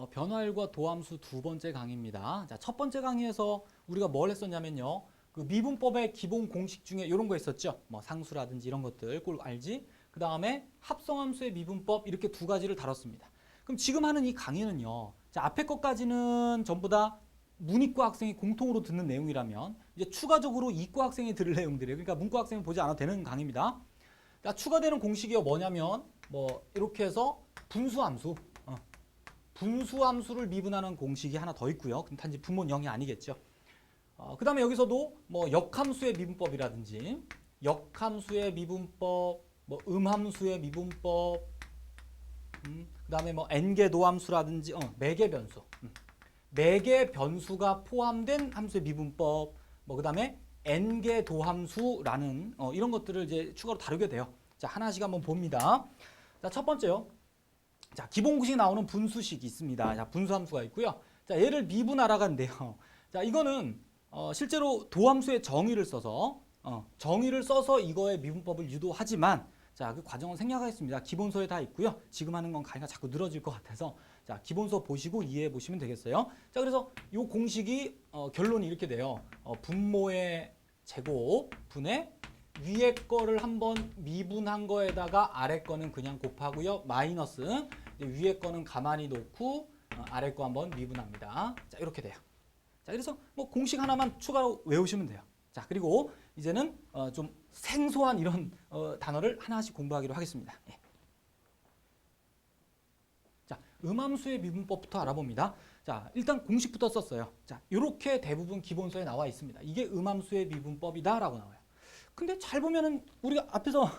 변화율과 도함수 두 번째 강의입니다. 자, 첫 번째 강의에서 우리가 뭘 했었냐면요. 그 미분법의 기본 공식 중에 이런 거 있었죠. 뭐 상수라든지 이런 것들 꼭 알지. 그 다음에 합성함수의 미분법 이렇게 두 가지를 다뤘습니다. 그럼 지금 하는 이 강의는요. 자, 앞에 것까지는 전부 다 문이과 학생이 공통으로 듣는 내용이라면 이제 추가적으로 이과 학생이 들을 내용들이에요. 그러니까 문과 학생은 보지 않아도 되는 강의입니다. 자, 추가되는 공식이 뭐냐면 뭐 이렇게 해서 분수함수. 분수함수를 미분하는 공식이 하나 더 있고요. 단지 분모는 0이 아니겠죠. 그 다음에 여기서도 뭐 역함수의 미분법이라든지 역함수의 미분법, 뭐 음함수의 미분법, 그 다음에 뭐 n개 도함수라든지 매개 변수, 매개 변수가 포함된 함수의 미분법, 뭐 그 다음에 n개 도함수라는 이런 것들을 이제 추가로 다루게 돼요. 자, 하나씩 한번 봅니다. 자, 첫 번째요. 자, 기본 공식 나오는 분수식이 있습니다. 자, 분수함수가 있고요. 자, 얘를 미분하라고 하는데요. 자, 이거는 실제로 도함수의 정의를 써서 이거의 미분법을 유도하지만 자, 그 과정은 생략하겠습니다. 기본서에 다 있고요. 지금 하는 건 강의가 자꾸 늘어질 것 같아서 자, 기본서 보시고 이해해 보시면 되겠어요. 자, 그래서 이 공식이 결론이 이렇게 돼요. 분모의 제곱 분의 위에 거를 한번 미분한 거에다가 아래 거는 그냥 곱하고요. 마이너스 위에 거는 가만히 놓고 아래 거 한번 미분합니다. 자, 이렇게 돼요. 자, 그래서 뭐 공식 하나만 추가로 외우시면 돼요. 자, 그리고 이제는 좀 생소한 이런 단어를 하나씩 공부하기로 하겠습니다. 예. 자, 음함수의 미분법부터 알아봅니다. 자, 일단 공식부터 썼어요. 자, 이렇게 대부분 기본서에 나와 있습니다. 이게 음함수의 미분법이다라고 나와요. 근데 잘 보면은 우리가 앞에서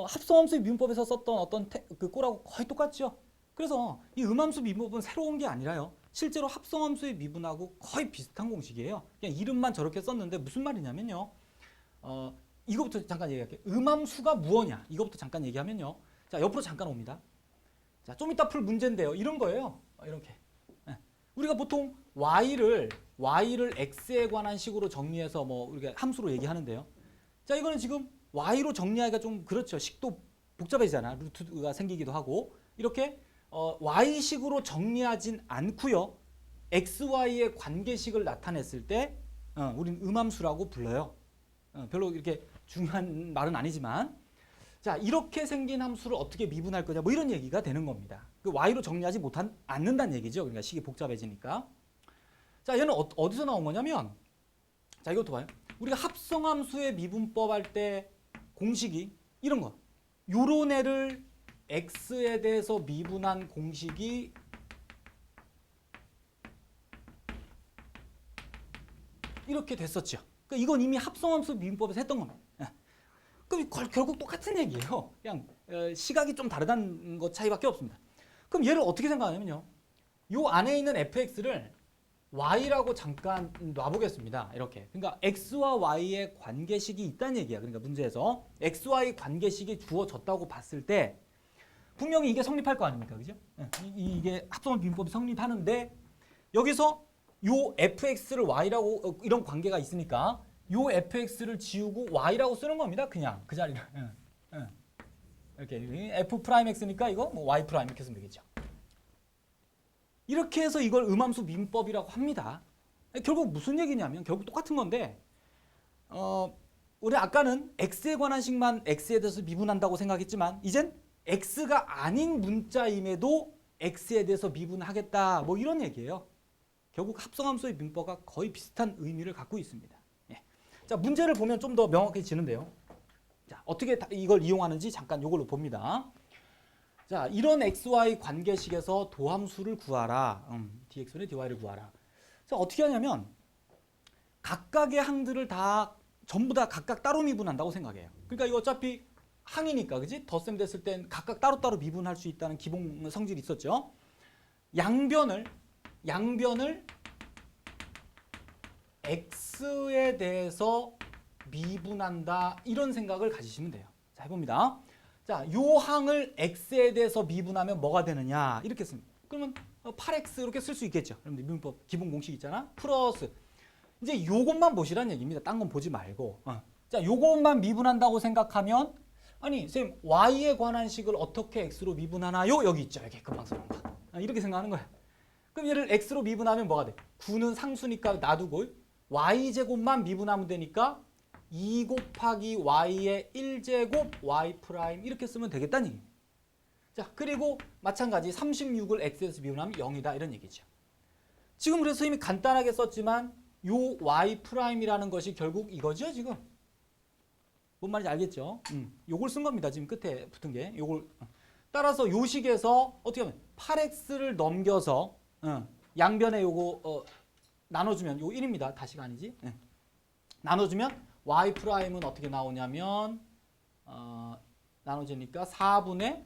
합성함수의 미분법에서 썼던 어떤 그 꼴하고 거의 똑같죠. 그래서 이 음함수 미분법은 새로운 게 아니라요. 실제로 합성함수의 미분하고 거의 비슷한 공식이에요. 그냥 이름만 저렇게 썼는데 무슨 말이냐면요. 이거부터 잠깐 얘기할게요. 음함수가 무엇이냐? 이거부터 잠깐 얘기하면요. 자, 옆으로 잠깐 옵니다. 자, 좀 이따 풀 문제인데요. 이런 거예요. 이렇게. 우리가 보통 y를 x에 관한 식으로 정리해서 뭐 우리가 함수로 얘기하는데요. 자, 이거는 지금 y로 정리하기가 좀 그렇죠. 식도 복잡해지잖아. 루트가 생기기도 하고. 이렇게 y식으로 정리하진 않고요. xy의 관계식을 나타냈을 때 우리는 음함수라고 불러요. 별로 이렇게 중요한 말은 아니지만 자, 이렇게 생긴 함수를 어떻게 미분할 거냐 뭐 이런 얘기가 되는 겁니다. 그 y로 정리하지 않는다는 얘기죠. 그러니까 식이 복잡해지니까. 자, 얘는 어디서 나온 거냐면 자, 이것도 봐요. 우리가 합성함수의 미분법 할 때 공식이 이런 거. 요런 애를 x에 대해서 미분한 공식이 이렇게 됐었죠. 그러니까 이건 이미 합성함수 미분법에서 했던 겁니다. 그럼 결국 똑같은 얘기예요. 그냥 시각이 좀 다르다는 것 차이밖에 없습니다. 그럼 얘를 어떻게 생각하냐면요. 요 안에 있는 fx를 y라고 잠깐 놔보겠습니다. 이렇게. 그러니까 x와 y의 관계식이 있다는 얘기야. 그러니까 문제에서 xy 관계식이 주어졌다고 봤을 때 분명히 이게 성립할 거 아닙니까? 그죠? 이게 합성함수 미분법이 성립하는데 여기서 요 fx를 y라고 이런 관계가 있으니까 요 fx를 지우고 y라고 쓰는 겁니다. 그냥 그 자리를. 이렇게 f'x니까 이거 뭐 y' 이렇게 쓰면 되겠죠. 이렇게 해서 이걸 음함수 미분법이라고 합니다. 결국 무슨 얘기냐면 결국 똑같은 건데 우리 아까는 x에 관한 식만 x에 대해서 미분한다고 생각했지만 이젠 x가 아닌 문자임에도 x에 대해서 미분하겠다 뭐 이런 얘기예요. 결국 합성함수의 미분법과 거의 비슷한 의미를 갖고 있습니다. 예. 자, 문제를 보면 좀 더 명확해지는데요. 자, 어떻게 이걸 이용하는지 잠깐 이걸로 봅니다. 자, 이런 xy 관계식에서 도함수를 구하라. dx분의 dy를 구하라. 자, 어떻게 하냐면 각각의 항들을 다 전부 다 각각 따로 미분한다고 생각해요. 그러니까 이거 어차피 항이니까, 그지? 덧셈 됐을 땐 각각 따로따로 미분할 수 있다는 기본 성질이 있었죠. 양변을 x에 대해서 미분한다 이런 생각을 가지시면 돼요. 자, 해봅니다. 자, 요 항을 x에 대해서 미분하면 뭐가 되느냐 이렇게 씁니다. 그러면 8x 이렇게 쓸 수 있겠죠. 여러분들 미분법 기본 공식 있잖아. 플러스 이제 요것만 보시라는 얘기입니다. 딴 건 보지 말고. 자, 요것만 미분한다고 생각하면 아니 선생님 y에 관한 식을 어떻게 x로 미분하나요? 여기 있죠. 여기 금방 써놓은 거. 이렇게 생각하는 거예요. 그럼 얘를 x로 미분하면 뭐가 돼? 9는 상수니까 놔두고 y제곱만 미분하면 되니까 2 곱하기 y의 1제곱 y 프라임 이렇게 쓰면 되겠다는 얘기예요. 자, 그리고 마찬가지 36을 x에서 미분하면 0이다 이런 얘기죠. 지금 그래서 이미 간단하게 썼지만 요 y 프라임이라는 것이 결국 이거죠, 지금. 뭔 말인지 알겠죠? 요걸 쓴 겁니다. 지금 끝에 붙은 게. 요걸 따라서 요 식에서 어떻게 하면 8x를 넘겨서 양변에 요거 나눠주면 요 1입니다. 다시가 아니지. 나눠주면 y 프라임은 어떻게 나오냐면 나눠지니까 4분의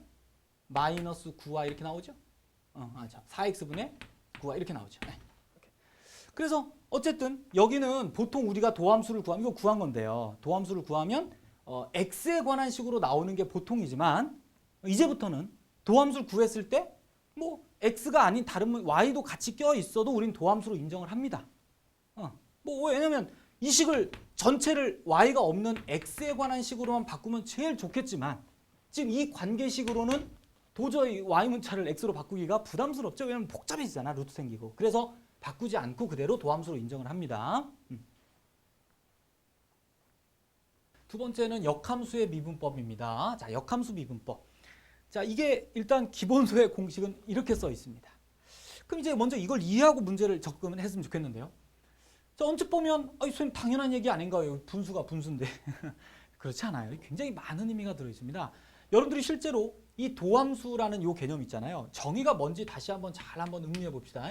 마이너스 9y 이렇게 나오죠. 4x분의 9y 이렇게 나오죠. 네. 그래서 어쨌든 여기는 보통 우리가 도함수를 구하면 이거 구한 건데요. 도함수를 구하면 x에 관한 식으로 나오는 게 보통이지만 이제부터는 도함수를 구했을 때 뭐 x가 아닌 다른 y도 같이 껴 있어도 우린 도함수로 인정을 합니다. 뭐 왜냐면 이 식을 전체를 y가 없는 x에 관한 식으로만 바꾸면 제일 좋겠지만 지금 이 관계식으로는 도저히 y 문자를 x로 바꾸기가 부담스럽죠. 왜냐면 복잡해지잖아. 루트 생기고. 그래서 바꾸지 않고 그대로 도함수로 인정을 합니다. 두 번째는 역함수의 미분법입니다. 자, 역함수 미분법. 자, 이게 일단 기본소의 공식은 이렇게 써 있습니다. 그럼 이제 먼저 이걸 이해하고 문제를 접근을 했으면 좋겠는데요. 자, 언뜻 보면 선생님 당연한 얘기 아닌가요? 분수가 분수인데. 그렇지 않아요. 굉장히 많은 의미가 들어있습니다. 여러분들이 실제로 이 도함수라는 요 개념 있잖아요. 정의가 뭔지 다시 한번 잘 한번 음미해 봅시다.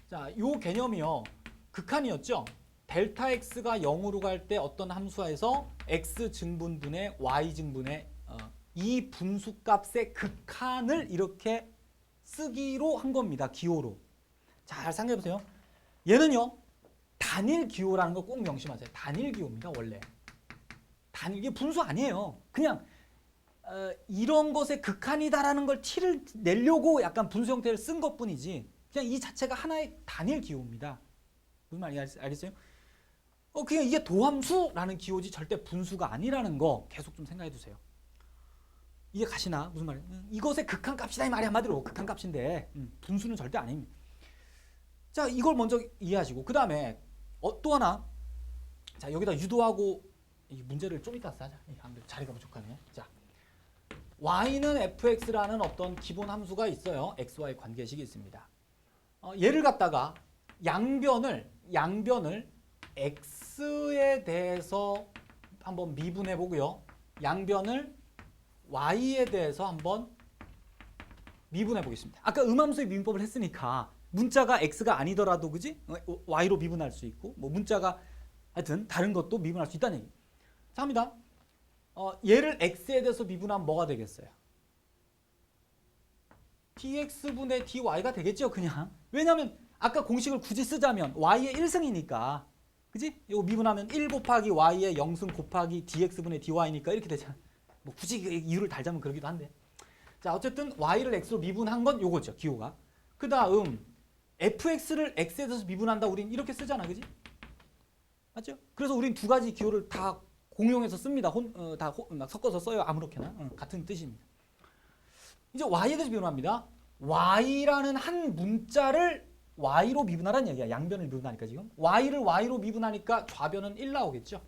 자, 요 개념이요. 극한이었죠. 델타 x가 0으로 갈 때 어떤 함수에서 x 증분분의 y 증분의 이 분수값의 극한을 이렇게 쓰기로 한 겁니다. 기호로. 잘 생각해 보세요. 얘는요. 단일 기호라는 거 꼭 명심하세요. 단일 기호입니다. 원래. 이게 분수 아니에요. 그냥 이런 것의 극한이다라는 걸 티를 내려고 약간 분수 형태를 쓴 것뿐이지 그냥 이 자체가 하나의 단일 기호입니다. 무슨 말인지 알겠어요? 그냥 이게 도함수라는 기호지 절대 분수가 아니라는 거 계속 좀 생각해 두세요. 이해 가시나? 무슨 말이에요? 이것의 극한값이다 이 말이 한마디로 극한값인데 분수는 절대 아닙니다. 자, 이걸 먼저 이해하시고 그 다음에 또 하나 자 여기다 유도하고 이 문제를 좀 이따 쓰자. 자리가 부족하네. 자, y는 fx라는 어떤 기본 함수가 있어요. xy 관계식이 있습니다. 얘를 갖다가 양변을 x에 대해서 한번 미분해 보고요. 양변을 y에 대해서 한번 미분해 보겠습니다. 아까 음함수의 미분법을 했으니까 문자가 x가 아니더라도 그지? y로 미분할 수 있고 뭐 문자가 하여튼 다른 것도 미분할 수 있다는 얘기. 자, 합니다. 얘를 x에 대해서 미분하면 뭐가 되겠어요? dx분의 dy가 되겠죠, 그냥. 왜냐하면 아까 공식을 굳이 쓰자면 y의 1승이니까 그지? 이거 미분하면 1 곱하기 y의 0승 곱하기 dx분의 dy니까 이렇게 되잖아. 뭐 굳이 이유를 달자면 그러기도 한데. 자, 어쨌든 y를 x로 미분한 건 요거죠, 기호가. 그 다음 fx를 x에 대해서 미분한다 우린 이렇게 쓰잖아, 그지? 맞죠? 그래서 우린 두 가지 기호를 다 공용해서 씁니다. 다 섞어서 써요. 아무렇게나. 같은 뜻입니다. 이제 y에 대해서 미분합니다. y라는 한 문자를 y로 미분하라는 얘기야. 양변을 미분하니까 지금. y를 y로 미분하니까 좌변은 1 나오겠죠.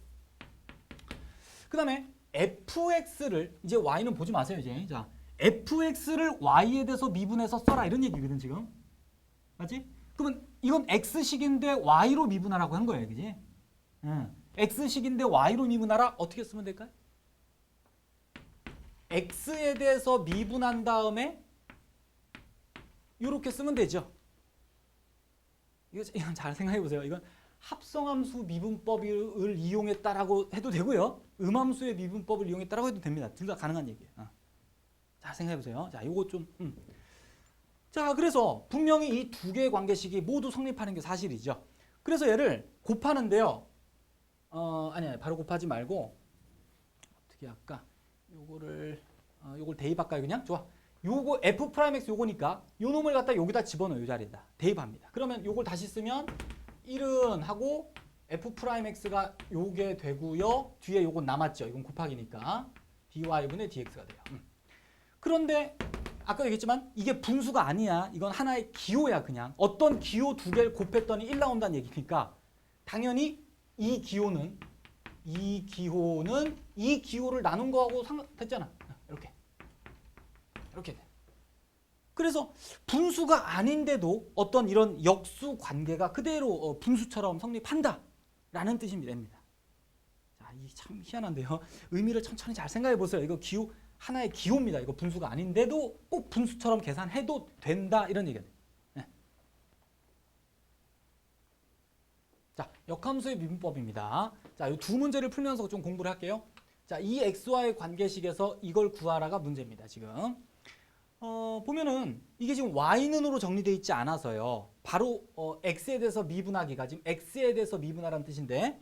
그 다음에 fx를 이제 y는 보지 마세요. 이제. 자, fx를 y에 대해서 미분해서 써라 이런 얘기거든 지금. 맞지? 그러면 이건 x식인데 y로 미분하라고 한 거예요. 그지? x식인데 y로 미분하라 어떻게 쓰면 될까요? x에 대해서 미분한 다음에 이렇게 쓰면 되죠. 이건 잘 생각해 보세요. 이건 합성함수 미분법을 이용했다라고 해도 되고요. 음함수의 미분법을 이용했다라고 해도 됩니다. 둘 다 가능한 얘기예요. 잘 생각해 보세요. 자, 요거 좀 자, 그래서 분명히 이 두 개의 관계식이 모두 성립하는 게 사실이죠. 그래서 얘를 곱하는데요. 아니 바로 곱하지 말고 어떻게 할까? 요걸 대입할까요? 그냥? 좋아. 요거 f'(x) 요거니까 요 놈을 갖다 여기다 집어넣어요. 요 자리에다. 대입합니다. 그러면 요걸 다시 쓰면 1은 하고 f'(x가 요게 되고요. 뒤에 요건 남았죠. 이건 곱하기니까 dy분의 dx가 돼요. 그런데 아까 얘기했지만 이게 분수가 아니야. 이건 하나의 기호야 그냥. 어떤 기호 두 개를 곱했더니 1 나온다는 얘기니까 당연히 이 기호는 이 기호를 나눈 거하고 상관됐잖아. 이렇게 돼. 그래서 분수가 아닌데도 어떤 이런 역수 관계가 그대로 분수처럼 성립한다라는 뜻이 됩니다. 자, 이 참 희한한데요. 의미를 천천히 잘 생각해 보세요. 이거 기호 하나의 기호입니다. 이거 분수가 아닌데도 꼭 분수처럼 계산해도 된다 이런 얘기예요. 네. 자, 역함수의 미분법입니다. 자, 이 두 문제를 풀면서 좀 공부를 할게요. 자, 이 x와의 관계식에서 이걸 구하라가 문제입니다. 지금 보면은 이게 지금 y는으로 정리되어 있지 않아서요. 바로 x에 대해서 미분하기가 지금 x에 대해서 미분하라는 뜻인데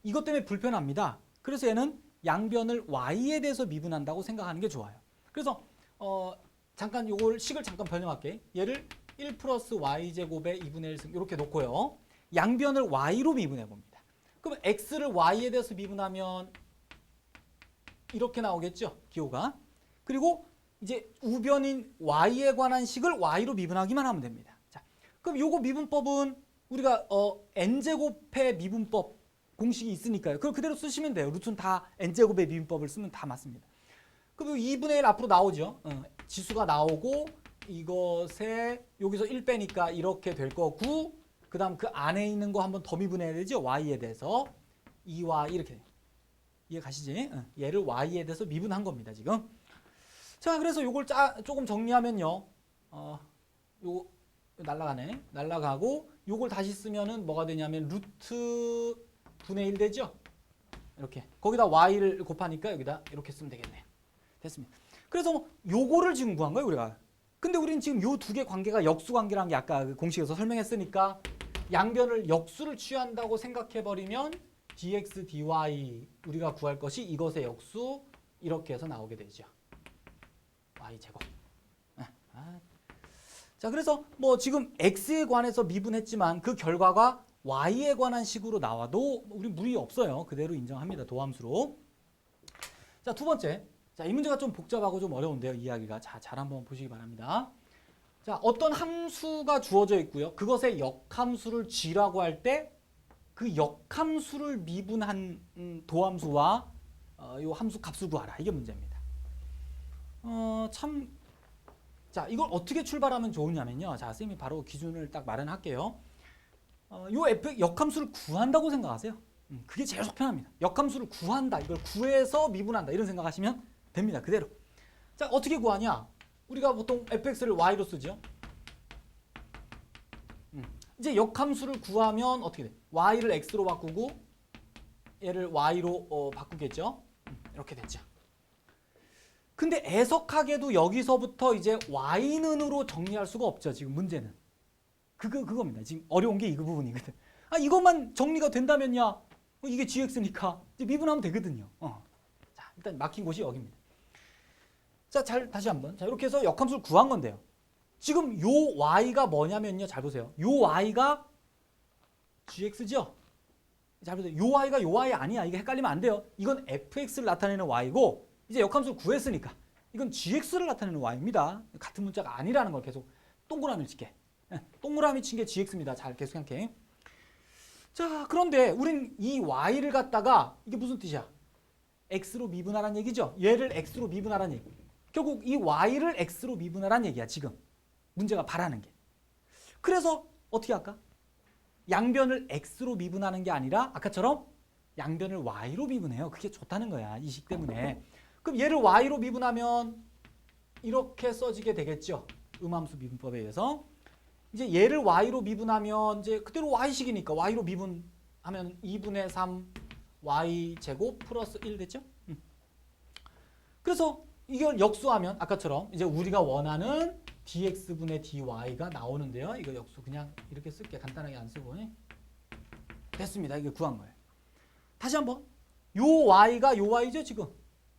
이것 때문에 불편합니다. 그래서 얘는 양변을 y에 대해서 미분한다고 생각하는 게 좋아요. 그래서 잠깐 요걸 식을 잠깐 변형할게. 얘를 1 플러스 y제곱의 2분의 1승 이렇게 놓고요. 양변을 y로 미분해 봅니다. 그러면 x를 y에 대해서 미분하면 이렇게 나오겠죠. 기호가. 그리고 이제 우변인 y에 관한 식을 y로 미분하기만 하면 됩니다. 자, 그럼 요거 미분법은 우리가 n제곱의 미분법 공식이 있으니까요. 그걸 그대로 쓰시면 돼요. 루트는 다 n제곱의 미분법을 쓰면 다 맞습니다. 그럼 2분의 1 앞으로 나오죠. 지수가 나오고 이것에 여기서 1 빼니까 이렇게 될 거고 그 다음 그 안에 있는 거 한번 더 미분해야 되죠. y에 대해서 2y 이렇게 이해 가시지? 얘를 y에 대해서 미분한 겁니다. 지금. 자, 그래서 요걸 조금 정리하면요. 요거 날라가네. 날라가고 요걸 다시 쓰면은 뭐가 되냐면 루트 분의 1 되죠? 이렇게. 거기다 y를 곱하니까 여기다 이렇게 쓰면 되겠네요. 됐습니다. 그래서 요거를 지금 구한 거예요, 우리가. 근데 우리는 지금 요 두 개 관계가 역수 관계라는 게 아까 그 공식에서 설명했으니까 양변을 역수를 취한다고 생각해 버리면 dx, dy 우리가 구할 것이 이것의 역수 이렇게 해서 나오게 되죠. y제곱. 자, 그래서 뭐 지금 x에 관해서 미분했지만 그 결과가 y에 관한 식으로 나와도 우리 무리 없어요. 그대로 인정합니다. 도함수로. 자, 두 번째. 자, 이 문제가 좀 복잡하고 좀 어려운데요. 이야기가. 자, 잘 한번 보시기 바랍니다. 자, 어떤 함수가 주어져 있고요. 그것의 역함수를 g라고 할 때 그 역함수를 미분한 도함수와 요 함수 값을 구하라. 이게 문제입니다. 자, 이걸 어떻게 출발하면 좋으냐면요. 자, 선생님이 바로 기준을 딱 마련할게요. 요 f 역함수를 구한다고 생각하세요. 그게 제일 속편합니다. 역함수를 구한다. 이걸 구해서 미분한다. 이런 생각하시면 됩니다. 그대로. 자, 어떻게 구하냐? 우리가 보통 fx를 y로 쓰죠. 이제 역함수를 구하면 어떻게 돼? y를 x로 바꾸고 얘를 y로 바꾸겠죠. 이렇게 됐죠. 근데 애석하게도 여기서부터 이제 y는으로 정리할 수가 없죠. 지금 문제는. 그겁니다. 지금 어려운 게 이 부분이거든. 이것만 정리가 된다면야 이게 gx니까 이제 미분하면 되거든요. 자, 일단 막힌 곳이 여기입니다. 자, 다시 한번. 자, 이렇게 해서 역함수를 구한 건데요. 지금 요 y가 뭐냐면요. 잘 보세요. 요 y가 gx죠. 잘 보세요. 요 y가 요 y 아니야. 이게 헷갈리면 안 돼요. 이건 fx를 나타내는 y고 이제 역함수를 구했으니까 이건 gx를 나타내는 y입니다. 같은 문자가 아니라는 걸 계속 동그라미를 칠게. 동그라미 친 게 gx입니다. 잘 계속 생각해. 자, 그런데 우린 이 y를 갖다가 이게 무슨 뜻이야? x로 미분하라는 얘기죠. 얘를 x로 미분하라는 얘기. 결국 이 y를 x로 미분하라는 얘기야. 지금 문제가 바라는 게. 그래서 어떻게 할까? 양변을 x로 미분하는 게 아니라 아까처럼 양변을 y로 미분해요. 그게 좋다는 거야. 이 식 때문에. 그럼 얘를 y로 미분하면 이렇게 써지게 되겠죠. 음함수 미분법에 의해서. 이제 얘를 y로 미분하면 이제 그대로 y식이니까 y로 미분하면 2분의 3 y제곱 플러스 1 됐죠? 그래서 이걸 역수하면 아까처럼 이제 우리가 원하는 dx분의 dy가 나오는데요. 이거 역수 그냥 이렇게 쓸게. 간단하게 안 쓰고. 됐습니다. 이게 구한 거예요. 다시 한번. 요 y가 요 y죠 지금.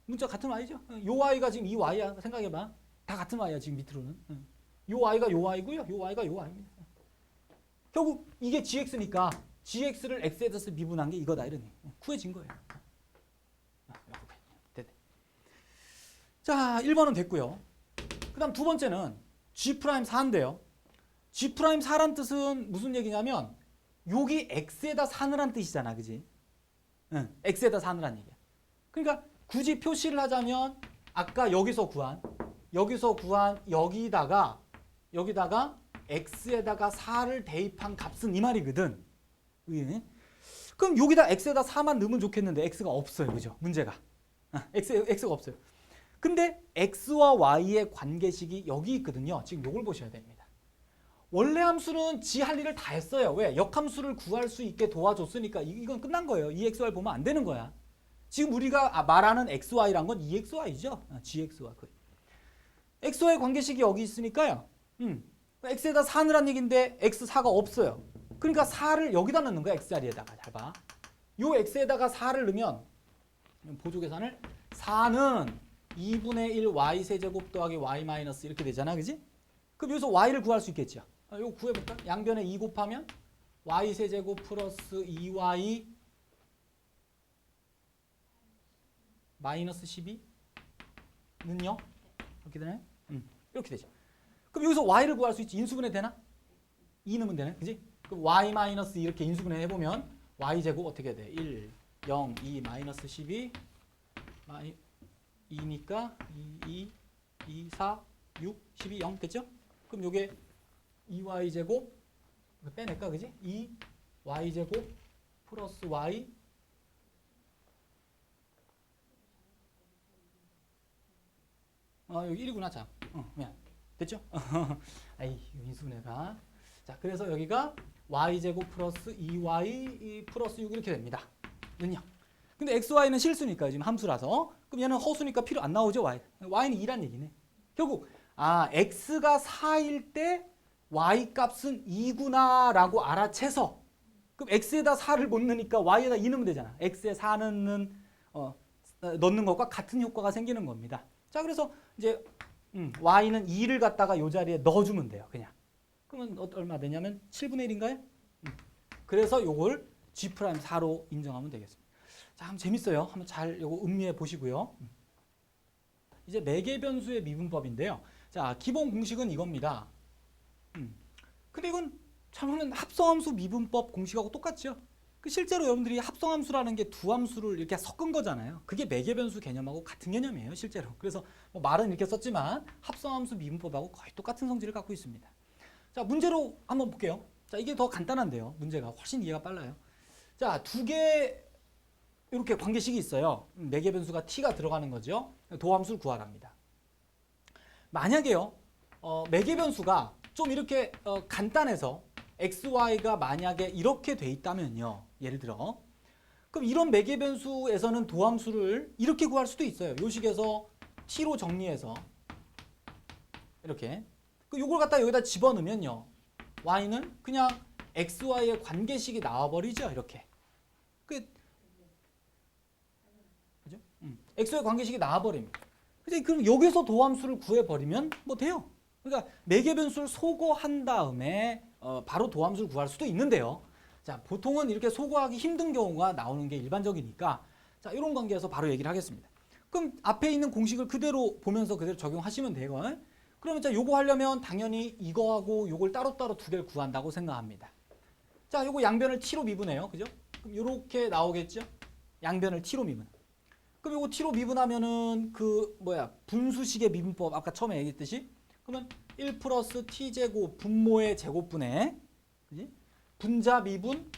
문자 같은 y죠. 요 y가 지금 이 y야. 생각해봐. 다 같은 y야 지금 밑으로는. 요 y가 요 y고요. 요 y가 요 y입니다. 결국 이게 gx니까 gx를 x에 대해서 미분한 게 이거다. 이러네. 구해진 거예요. 자, 1번은 됐고요. 그 다음 두 번째는 G'4인데요. G'4란 뜻은 무슨 얘기냐면 여기 X에다 사느란 뜻이잖아. 그지? 응, X에다 사느란 얘기야. 그러니까 굳이 표시를 하자면 아까 여기서 구한 여기다가 X에다가 4를 대입한 값은 이 말이거든. 그럼 여기다 X에다 4만 넣으면 좋겠는데 X가 없어요. 그죠? 문제가. X가 없어요. 근데 X와 Y의 관계식이 여기 있거든요. 지금 요걸 보셔야 됩니다. 원래 함수는 지 할 일을 다 했어요. 왜? 역함수를 구할 수 있게 도와줬으니까 이건 끝난 거예요. EXY 보면 안 되는 거야. 지금 우리가 말하는 XY란 건 EXY죠. GX와 거의. X와의 관계식이 여기 있으니까요. X에다 4 넣으란 얘기인데 X4가 없어요. 그러니까 4를 여기다 넣는 거야. X 자리에다가. 잘 봐. 요 X에다가 4를 넣으면 보조 계산을 4는 2분의 1 Y 세제곱 더하기 Y 마이너스 이렇게 되잖아. 그지? 그럼 여기서 Y를 구할 수 있겠죠. 이거 구해볼까? 양변에 2 곱하면 Y 세제곱 플러스 2Y 마이너스 12는요? 이렇게 되나요? 이렇게 되죠. 그럼 여기서 Y를 구할 수 있지. 인수분해 되나? 2 넣으면 되네. 그지? 그럼 Y 마이너스 이렇게 인수분해 해보면 Y 제곱 어떻게 돼? 1, 0, 2, 마이너스 12 2니까 2, 4, 6, 12, 0 됐죠? 그럼 요게 2Y 제곱 빼낼까? 그지? 2Y 제곱 플러스 Y 여기 1이구나. 자, 미안. 됐죠? 아이, 인수분해가. 자, 그래서 여기가 y제곱 플러스 2y 플러스 6 이렇게 됩니다. 는요. 근데 xy는 실수니까 지금 함수라서. 그럼 얘는 허수니까 필요 안 나오죠, y. y는 2란 얘기네. 결국 x가 4일 때 y 값은 2구나라고 알아채서 그럼 x에다 4를 못 넣으니까 y에다 2 넣으면 되잖아. x에 4 넣는 것과 같은 효과가 생기는 겁니다. 자, 그래서 이제 y는 2를 갖다가 이 자리에 넣어주면 돼요. 그냥. 그러면 얼마 되냐면 7분의 1인가요? 그래서 요걸 G'4로 인정하면 되겠습니다. 자, 한번 재밌어요. 한번 잘 요거 음미해 보시고요. 이제 매개 변수의 미분법인데요. 자, 기본 공식은 이겁니다. 근데 이건 참고는 합성함수 미분법 공식하고 똑같죠. 실제로 여러분들이 합성함수라는 게 두 함수를 이렇게 섞은 거잖아요. 그게 매개변수 개념하고 같은 개념이에요, 실제로. 그래서 뭐 말은 이렇게 썼지만 합성함수 미분법하고 거의 똑같은 성질을 갖고 있습니다. 자, 문제로 한번 볼게요. 자, 이게 더 간단한데요. 문제가 훨씬 이해가 빨라요. 자, 두 개 이렇게 관계식이 있어요. 매개변수가 t가 들어가는 거죠. 도함수를 구하랍니다. 만약에요, 매개변수가 좀 이렇게 간단해서 xy가 만약에 이렇게 돼 있다면요. 예를 들어. 그럼 이런 매개변수에서는 도함수를 이렇게 구할 수도 있어요. 요 식에서 t로 정리해서 이렇게. 요걸 갖다 여기다 집어넣으면요. y는 그냥 xy의 관계식이 나와버리죠. 이렇게. 그죠? xy의 관계식이 나와버립니다. 그럼 여기서 도함수를 구해버리면 뭐 돼요. 그러니까 매개변수를 소거한 다음에 바로 도함수를 구할 수도 있는데요. 자, 보통은 이렇게 소거하기 힘든 경우가 나오는 게 일반적이니까 자, 이런 관계에서 바로 얘기를 하겠습니다. 그럼 앞에 있는 공식을 그대로 보면서 그대로 적용하시면 돼요. 그러면 자, 요거 하려면 당연히 이거하고 요걸 따로따로 두 개를 구한다고 생각합니다. 자, 요거 양변을 t로 미분해요. 그죠? 그럼 요렇게 나오겠죠? 양변을 t로 미분. 그럼 요거 t로 미분하면은 분수식의 미분법 아까 처음에 얘기했듯이 그러면 1 플러스 t제곱 분모의 제곱분의 그치? 분자 미분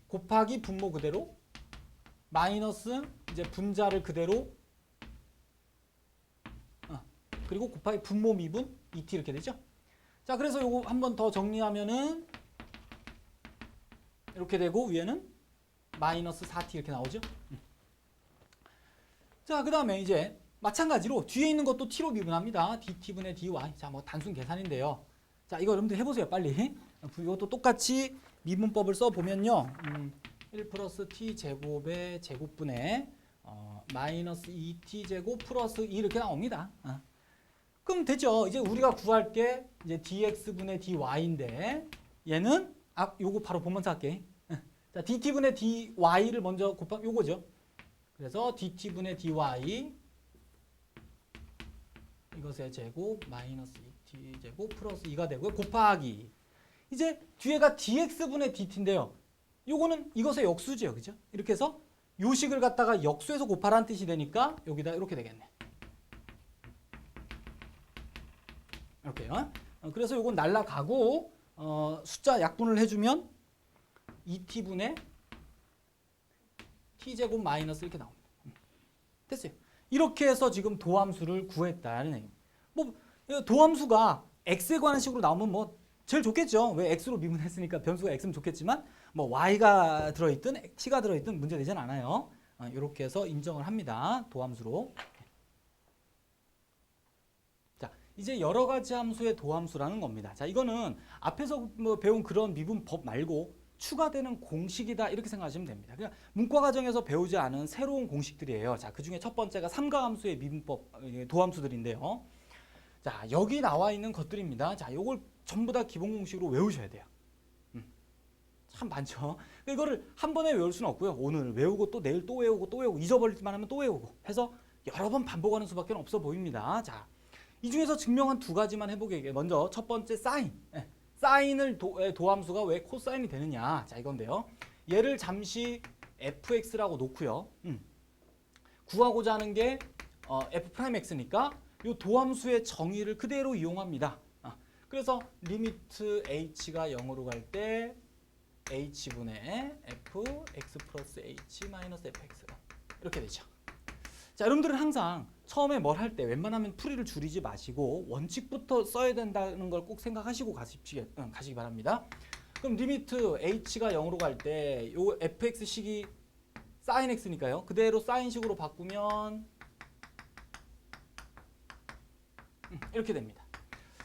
곱하기 분모 그대로 마이너스 이제 분자를 그대로 그리고 곱하기 분모 미분 2t 이렇게 되죠. 자, 그래서 요거 한 번 더 정리하면은 이렇게 되고 위에는 마이너스 4t 이렇게 나오죠. 자, 그 다음에 이제 마찬가지로 뒤에 있는 것도 t로 미분합니다. dt분의 dy. 자, 뭐 단순 계산인데요. 자, 이거 여러분들 해보세요. 빨리. 이것도 똑같이 미분법을 써보면요. 1 플러스 t 제곱의 제곱분의 마이너스 2t 제곱 플러스 2 이렇게 나옵니다. 그럼 됐죠. 이제 우리가 구할 게 이제 dx분의 dy인데 얘는 요거 바로 보면서 할게. 자, dt분의 dy를 먼저 곱하면 요거죠. 그래서 dt분의 dy 이것의 제곱 마이너스 2t 제곱 플러스 2가 되고요. 곱하기 이제 뒤에가 dx분의 dt인데요. 요거는 이것의 역수죠. 그죠? 이렇게 해서 요식을 갖다가 역수해서 곱하라는 뜻이 되니까 여기다 이렇게 되겠네. 이렇게요. 그래서 요건 날라가고 숫자 약분을 해주면 2t분의 t제곱 마이너스 이렇게 나옵니다. 됐어요. 이렇게 해서 지금 도함수를 구했다는 얘기입니다. 뭐 도함수가 x에 관한 식으로 나오면 뭐 제일 좋겠죠. 왜 x로 미분했으니까 변수가 x면 좋겠지만 뭐 y가 들어있든 t가 들어있든 문제되진 않아요. 이렇게 해서 인정을 합니다. 도함수로. 자, 이제 여러 가지 함수의 도함수라는 겁니다. 자, 이거는 앞에서 뭐 배운 그런 미분법 말고 추가되는 공식이다 이렇게 생각하시면 됩니다. 그냥 문과 과정에서 배우지 않은 새로운 공식들이에요. 자, 그 중에 첫 번째가 삼가함수의 미분법 도함수들인데요. 자, 여기 나와 있는 것들입니다. 자, 요걸 전부 다 기본 공식으로 외우셔야 돼요. 참 많죠. 이거를 한 번에 외울 수는 없고요. 오늘 외우고 또 내일 또 외우고 또 외우고 잊어버릴만 하면 또 외우고 해서 여러 번 반복하는 수밖에 없어 보입니다. 자, 이 중에서 증명한 두 가지만 해보게. 먼저 첫 번째 사인. 사인을 도함수가 왜 코사인이 되느냐. 자, 이건데요. 얘를 잠시 fx라고 놓고요. 구하고자 하는 게 f'x니까 이 도함수의 정의를 그대로 이용합니다. 그래서 리미트 h가 0으로 갈 때 h분의 fx 플러스 h 마이너스 fx 이렇게 되죠. 자, 여러분들은 항상 처음에 뭘 할 때 웬만하면 풀이를 줄이지 마시고 원칙부터 써야 된다는 걸 꼭 생각하시고 가시기 바랍니다. 그럼 리미트 h가 0으로 갈 때 요 fx식이 sin x니까요. 그대로 사인식으로 바꾸면 이렇게 됩니다.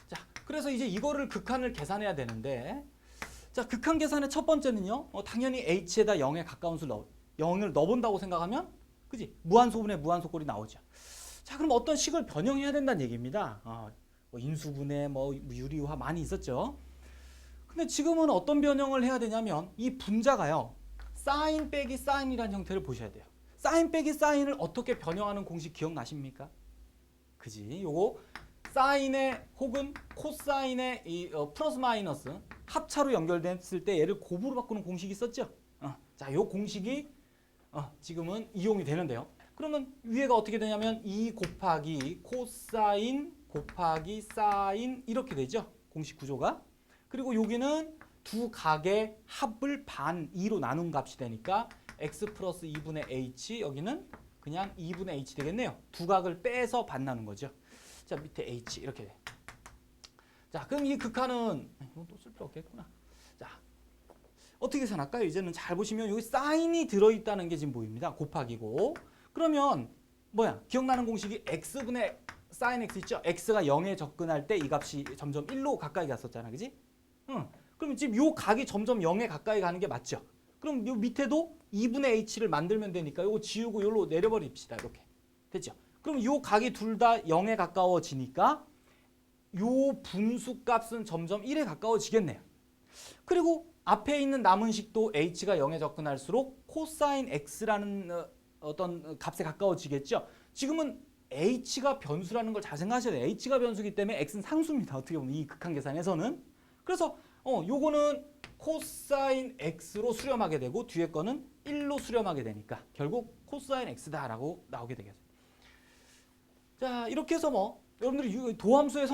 자, 그래서 이제 이거를 극한을 계산해야 되는데, 자, 극한 계산의 첫 번째는요. 당연히 h에다 0에 가까운 수를 0을 넣어본다고 생각하면, 그지? 무한소분의 무한소꼴이 나오죠. 자, 그럼 어떤 식을 변형해야 된다는 얘기입니다. 뭐 인수분해, 뭐 유리화 많이 있었죠. 근데 지금은 어떤 변형을 해야 되냐면 이 분자가요. 사인 빼기 사인이라는 형태를 보셔야 돼요. 사인 빼기 사인을 어떻게 변형하는 공식 기억나십니까? 그지? 요거 사인의 혹은 코사인의 이 플러스 마이너스 합차로 연결됐을 때 얘를 곱으로 바꾸는 공식이 있었죠. 자, 요 공식이 지금은 이용이 되는데요. 그러면 위에가 어떻게 되냐면 2 곱하기 코사인 곱하기 사인 이렇게 되죠. 공식 구조가. 그리고 여기는 두 각의 합을 반 2로 나눈 값이 되니까 x 플러스 2분의 h 여기는 그냥 2분의 h 되겠네요. 두 각을 빼서 반 나눈 거죠. 자, 밑에 h 이렇게 돼. 자, 그럼 이 극한은 이건 또 쓸 필요 없겠구나. 자, 어떻게 계산할까요? 이제는 잘 보시면 여기 사인이 들어있다는 게 지금 보입니다. 곱하기고. 그러면 뭐야? 기억나는 공식이 x분의 sin x 있죠? x가 0에 접근할 때 이 값이 점점 1로 가까이 갔었잖아. 그지? 그럼 지금 요 각이 점점 0에 가까이 가는 게 맞죠? 그럼 요 밑에도 2분의 h를 만들면 되니까 요거 지우고 요로 내려버립시다. 이렇게. 됐죠? 그럼 요 각이 둘 다 0에 가까워지니까 요 분수 값은 점점 1에 가까워지겠네요. 그리고 앞에 있는 남은 식도 h가 0에 접근할수록 코사인 x라는 어떤 값에 가까워지겠죠. 지금은 h가 변수라는 걸 잘 생각하셔야 돼요. h가 변수기 때문에 x는 상수입니다. 어떻게 보면 이 극한 계산에서는. 그래서 요거는 코사인 x로 수렴하게 되고 뒤에 거는 1로 수렴하게 되니까 결국 코사인 x다라고 나오게 되겠어요. 자, 이렇게 해서 뭐 여러분들이 도함수의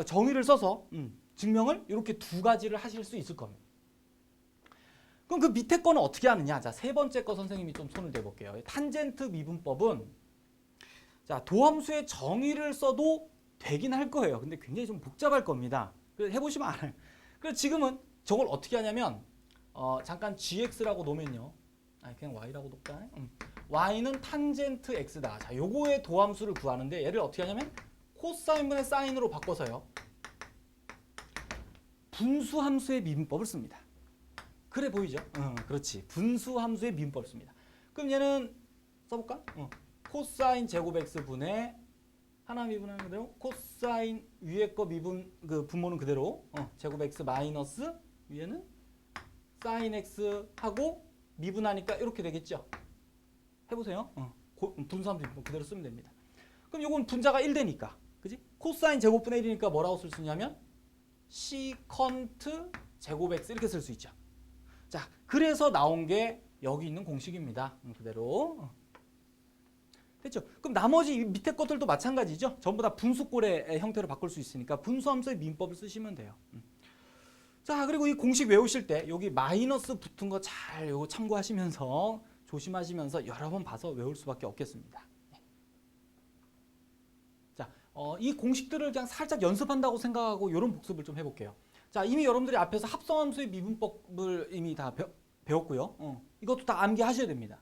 정의를 써서 증명을 이렇게 두 가지를 하실 수 있을 겁니다. 그럼 그 밑에 거는 어떻게 하느냐? 자, 세 번째 거 선생님이 좀 손을 대볼게요. 탄젠트 미분법은 자, 도함수의 정의를 써도 되긴 할 거예요. 근데 굉장히 좀 복잡할 겁니다. 그래서 해보시면 알아요. 그래서 지금은 저걸 어떻게 하냐면 잠깐 gx라고 놓으면요. 그냥 y라고 놓을까? y는 탄젠트 x다. 자, 요거의 도함수를 구하는데 얘를 어떻게 하냐면 코사인분의 사인으로 바꿔서요. 분수함수의 미분법을 씁니다. 그래 보이죠? 그렇지. 분수함수의 미분법을 씁니다. 그럼 얘는 써볼까? 코사인 제곱 x 분의 하나 미분하는 그대로 코사인 위에 거 미분 그 분모는 그대로 제곱 x 마이너스 위에는 사인 x 하고 미분하니까 이렇게 되겠죠. 해보세요. 분수함수 미분법 그대로 쓰면 됩니다. 그럼 요건 분자가 1 되니까, 그지? 코사인 제곱분의 1이니까 뭐라고 쓸 수 있냐면 시컨트 제곱 x 이렇게 쓸 수 있죠. 자, 그래서 나온 게 여기 있는 공식입니다. 그대로. 됐죠? 그럼 나머지 밑에 것들도 마찬가지죠. 전부 다 분수꼴의 형태로 바꿀 수 있으니까 분수함수의 민법을 쓰시면 돼요. 자, 그리고 이 공식 외우실 때 여기 마이너스 붙은 거 잘 요거 참고하시면서 조심하시면서 여러 번 봐서 외울 수밖에 없겠습니다. 자, 이 공식들을 그냥 살짝 연습한다고 생각하고 이런 복습을 좀 해볼게요. 자, 이미 여러분들이 앞에서 합성함수의 미분법을 이미 다 배웠고요. 이것도 다 암기하셔야 됩니다.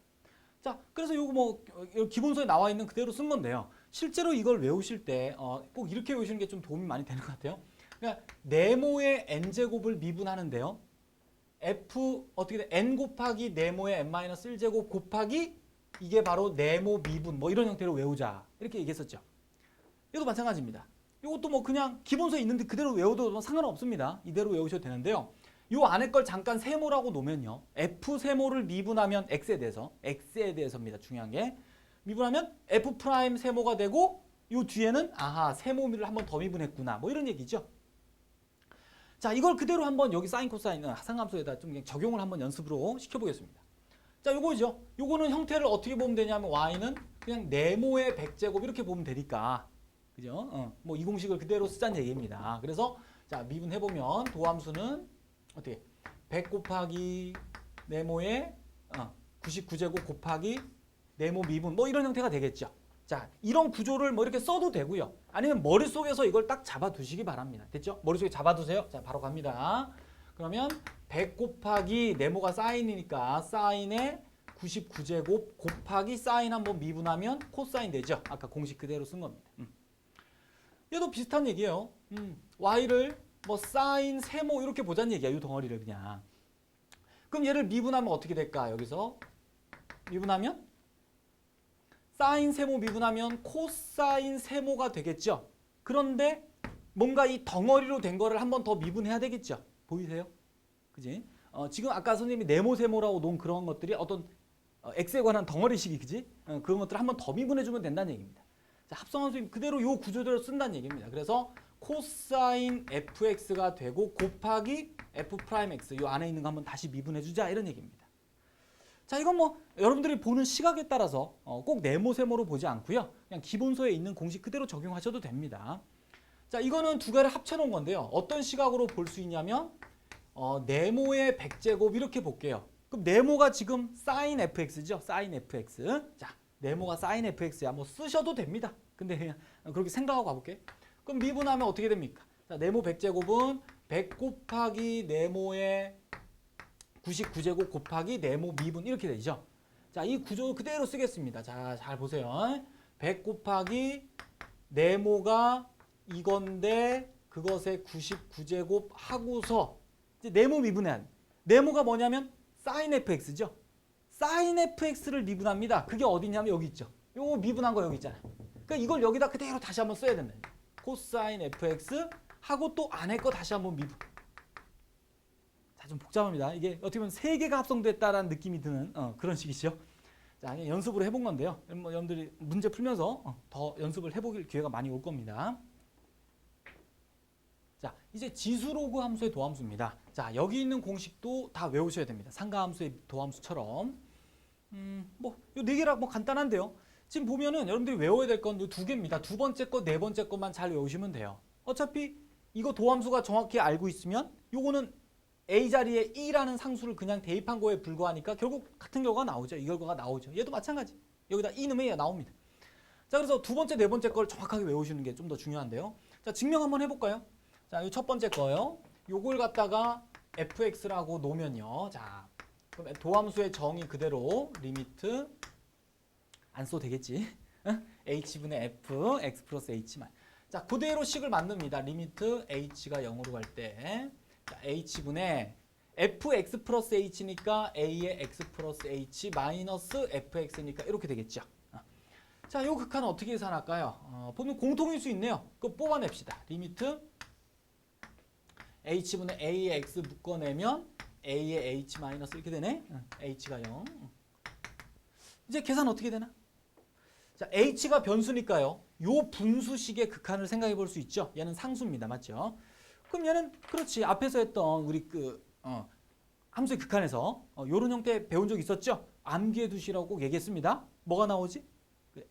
자, 그래서 요거 뭐 기본서에 나와 있는 그대로 쓴 건데요. 실제로 이걸 외우실 때 꼭 이렇게 외우시는 게 좀 도움이 많이 되는 것 같아요. 그러니까 네모의 n제곱을 미분하는데요. f 어떻게 돼? n 곱하기 네모의 n-1제곱 곱하기 이게 바로 네모 미분 뭐 이런 형태로 외우자 이렇게 얘기했었죠. 이것도 마찬가지입니다. 이것도 뭐 그냥 기본서에 있는데 그대로 외워도 뭐 상관없습니다. 이대로 외우셔도 되는데요. 요 안에 걸 잠깐 세모라고 놓으면요. f 세모를 미분하면 x에 대해서입니다. 중요한 게 미분하면 f 프라임 세모가 되고 요 뒤에는 아하 세모를 한 번 더 미분했구나 뭐 이런 얘기죠. 자, 이걸 그대로 한번 여기 사인 코사인은 상함수에다 좀 그냥 적용을 한번 연습으로 시켜보겠습니다. 자, 요거죠. 요거는 형태를 어떻게 보면 되냐면 y는 그냥 네모의 100제곱 이렇게 보면 되니까 그죠? 뭐 이 공식을 그대로 쓰자는 얘기입니다. 그래서 자 미분해 보면 도함수는 어떻게 100 곱하기 네모의 99제곱 곱하기 네모 미분 뭐 이런 형태가 되겠죠. 자, 이런 구조를 뭐 이렇게 써도 되고요. 아니면 머릿속에서 이걸 딱 잡아두시기 바랍니다. 됐죠? 머릿속에 잡아두세요. 자, 바로 갑니다. 그러면 100 곱하기 네모가 사인이니까 사인의 99제곱 곱하기 사인 한번 미분하면 코사인 되죠. 아까 공식 그대로 쓴 겁니다. 얘도 비슷한 얘기예요. y를 뭐 사인 세모 이렇게 보자는 얘기야. 이 덩어리를 그냥. 그럼 얘를 미분하면 어떻게 될까? 여기서 미분하면 사인 세모 미분하면 코사인 세모가 되겠죠. 그런데 뭔가 이 덩어리로 된 거를 한 번 더 미분해야 되겠죠. 보이세요? 그지? 지금 아까 선생님이 네모 세모라고 놓은 그런 것들이 어떤 x에 관한 덩어리식이 그지? 그런 것들을 한 번 더 미분해 주면 된다는 얘기입니다. 자, 합성함수 그대로 요 구조대로 쓴다는 얘기입니다. 그래서 코사인 fx가 되고 곱하기 f 프라임 x 요 안에 있는 거 한번 다시 미분해 주자 이런 얘기입니다. 자, 이건 뭐 여러분들이 보는 시각에 따라서 꼭 네모 세모로 보지 않고요. 그냥 기본서에 있는 공식 그대로 적용하셔도 됩니다. 자, 이거는 두 개를 합쳐 놓은 건데요. 어떤 시각으로 볼 수 있냐면 네모의 100제곱 이렇게 볼게요. 그럼 네모가 지금 사인 fx죠. 사인 fx. 자, 네모가 사인 fx야. 뭐 쓰셔도 됩니다. 근데 그냥 그렇게 생각하고 가볼게. 그럼 미분하면 어떻게 됩니까? 자, 네모 100제곱은 100 곱하기 네모의 99제곱 곱하기 네모 미분 이렇게 되죠. 자, 이 구조 그대로 쓰겠습니다. 자, 잘 보세요. 100 곱하기 네모가 이건데 그것의 99제곱 하고서 이제 네모 미분해야 돼. 네모가 뭐냐면 사인 fx죠. 사인 fx를 미분합니다. 그게 어디냐면 여기 있죠. 요거 미분한 거 여기 있잖아요. 그러니까 이걸 여기다 그대로 다시 한번 써야 된다. 코사인 fx 하고 또 안에 거 다시 한번 미분. 자, 좀 복잡합니다. 이게 어떻게 보면 세 개가 합성됐다라는 느낌이 드는 그런 식이죠. 자, 연습으로 해본 건데요. 뭐 여러분들이 문제 풀면서 더 연습을 해보길 기회가 많이 올 겁니다. 자, 이제 지수로그 함수의 도함수입니다. 자, 여기 있는 공식도 다 외우셔야 됩니다. 상가함수의 도함수처럼. 뭐, 요 네 개라 뭐 간단한데요. 지금 보면은 여러분들이 외워야 될 건 두 개입니다. 두 번째 거, 네 번째 것만 잘 외우시면 돼요. 어차피 이거 도함수가 정확히 알고 있으면 요거는 A 자리에 E라는 상수를 그냥 대입한 거에 불과하니까 결국 같은 결과가 나오죠. 이 결과가 나오죠. 얘도 마찬가지. 여기다 E 넣으면 얘가 나옵니다. 자, 그래서 두 번째, 네 번째 걸 정확하게 외우시는 게 좀 더 중요한데요. 자, 증명 한번 해볼까요? 자, 이 첫 번째 거요. 요걸 갖다가 fx라고 놓으면요. 자, 그럼 도함수의 정의 그대로 리미트 안 써도 되겠지. h분의 f, x 플러스 h만. 자, 그대로 식을 만듭니다. 리미트 h가 0으로 갈 때. 자, h분의 fx 플러스 h니까 a의 x 플러스 h 마이너스 fx니까 이렇게 되겠죠. 자, 요 극한은 어떻게 계산할까요? 보면 공통일 수 있네요. 그거 뽑아냅시다. 리미트 h분의 a의 x 묶어내면 a의 h 마이너스 이렇게 되네. h가 0. 이제 계산 어떻게 되나? 자, h가 변수니까요. 요 분수식의 극한을 생각해 볼 수 있죠. 얘는 상수입니다. 맞죠? 그럼 얘는 그렇지. 앞에서 했던 우리 함수의 극한에서 요런 형태 배운 적 있었죠? 암기해 두시라고 꼭 얘기했습니다. 뭐가 나오지?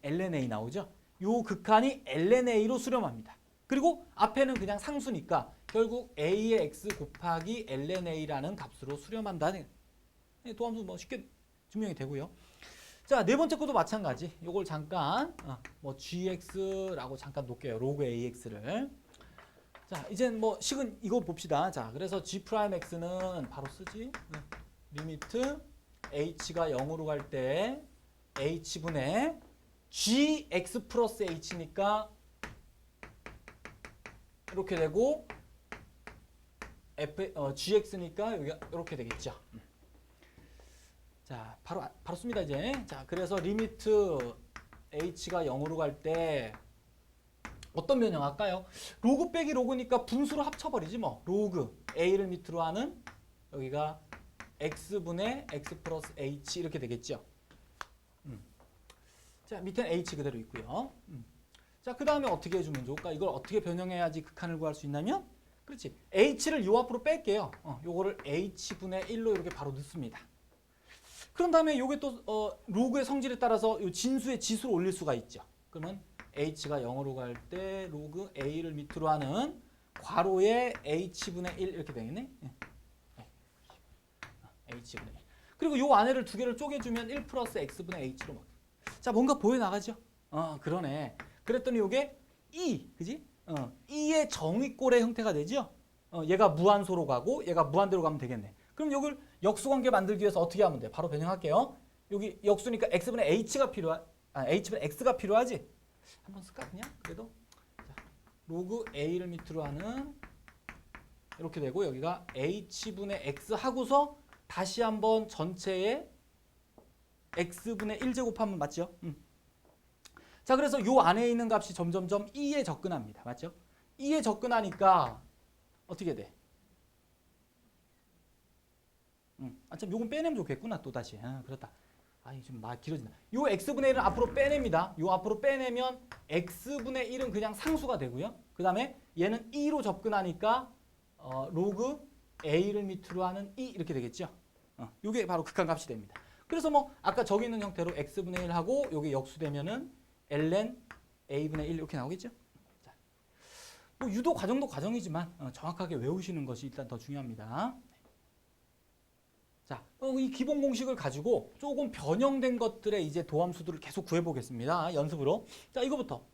ln(a) 나오죠? 요 극한이 ln(a)로 수렴합니다. 그리고 앞에는 그냥 상수니까 결국 a의 x 곱하기 ln(a)라는 값으로 수렴한다는 도함수 뭐 쉽게 증명이 되고요. 자, 네 번째 것도 마찬가지. 요걸 잠깐 뭐 gx라고 잠깐 놓을게요. 로그 ax를. 자, 이제 뭐 식은 이거 봅시다. 자, 그래서 g'x는 바로 쓰지. 리미트 h가 0으로 갈 때 h분의 gx 플러스 h니까 이렇게 되고 gx니까 여기가 이렇게 되겠죠. 자, 바로 씁니다 이제. 자, 그래서 리미트 h가 0으로 갈 때 어떤 변형할까요? 로그 빼기 로그니까 분수로 합쳐버리지 뭐. 로그 a를 밑으로 하는 여기가 x분의 x 플러스 h 이렇게 되겠죠. 자, 밑에는 h 그대로 있고요. 자, 그 다음에 어떻게 해주면 좋을까? 이걸 어떻게 변형해야지 극한을 구할 수 있냐면, 그렇지. h를 요 앞으로 뺄게요. 요거를 h분의 1로 이렇게 바로 넣습니다. 그런 다음에 요게 또 로그의 성질에 따라서 요 진수의 지수를 올릴 수가 있죠. 그러면 h가 0으로 갈 때 로그 a를 밑으로 하는 괄호에 h분의 1 이렇게 되겠네. h분의 1. 그리고 요 안에를 두 개를 쪼개주면 1 플러스 x분의 h로 막. 자, 뭔가 보여나가죠? 그러네. 그랬더니 요게 e, 그지? e의 정의꼴의 형태가 되죠? 얘가 무한소로 가고 얘가 무한대로 가면 되겠네. 그럼 요걸 역수관계 만들기 위해서 어떻게 하면 돼? 바로 변형할게요. 여기 역수니까 x분의 h가 h분의 x가 필요하지? 한번 쓸까 그냥? 그래도 자, 로그 a를 밑으로 하는 이렇게 되고 여기가 h분의 x 하고서 다시 한번 전체에 x분의 1제곱하면 맞죠? 자, 그래서 요 안에 있는 값이 점점점 2에 접근합니다. 맞죠? 2에 접근하니까 어떻게 돼? 참 요건 빼내면 좋겠구나 또 다시. 그렇다. 좀 말 길어진다. 요 x분의 1은 앞으로 빼냅니다. 요 앞으로 빼내면 x분의 1은 그냥 상수가 되고요. 그 다음에 얘는 2로 접근하니까 로그 a를 밑으로 하는 2 이렇게 되겠죠. 요게 바로 극한값이 됩니다. 그래서 뭐 아까 저기 있는 형태로 x분의 1하고 요게 역수되면은 ln a분의 1 이렇게 나오겠죠. 자, 뭐 유도 과정도 과정이지만 정확하게 외우시는 것이 일단 더 중요합니다. 자, 이 기본 공식을 가지고 조금 변형된 것들의 이제 도함수들을 계속 구해보겠습니다. 연습으로. 자, 이거부터.